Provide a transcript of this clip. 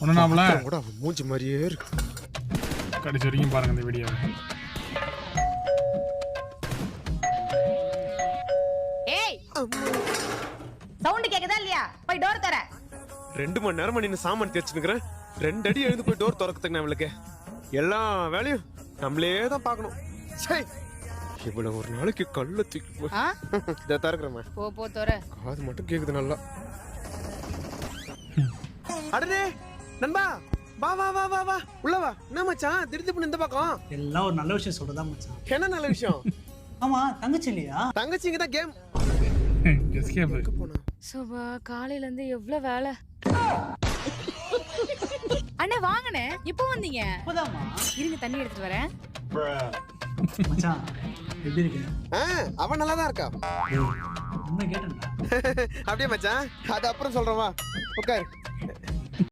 ஒண்ணுனாமல கூட அவன் மூஞ்சி மாதிரியே இருக்கு. கடைசி வரைக்கும் பாருங்க இந்த வீடியோவை. ஏய் சவுண்ட் கேக்குதா இல்லையா? போய் டோர் தர. 2 மணி நேரமா நின்னு சாமான் தேய்ச்சினுக்கிறேன். 2 அடி எழுந்து போய் டோர் திறக்கிறதுக்கு நம்மளுக்கு எல்லா வேலையும் நம்மளே தான் பார்க்கணும். சரி இவ்வளவு ஒரு நாளைக்கு கல்ல தூக்கி இதை திறக்கிறேன். போ தோற. காது மட்டும் கேக்குது நல்லா. அடடே நண்பா வா வா வா வா வா உள்ள வா. என்ன மச்சான் திடீர்னு இந்த பக்கம்? எல்லாம் ஒரு நல்ல விஷயம் சொல்றதா மச்சான். என்ன நல்ல விஷயம்? ஆமா தங்கச்சி இல்லையா? தங்கச்சிங்க தான் கேம். எஸ்கேப். சோபா காலையில இருந்து எவ்வளவு வேலை. அண்ணே வாங்கண்ணே. எப்போ வந்தீங்க? இப்போதாம்மா. இருங்க தண்ணி எடுத்துட்டு வரேன். மச்சான் எப்படி இருக்கு? அவன் நல்லா தான் இருக்கா. உண்மை கேட்டேன்டா. அப்படியே மச்சான் அது அப்புறம் சொல்றேன் வா உட்காரு.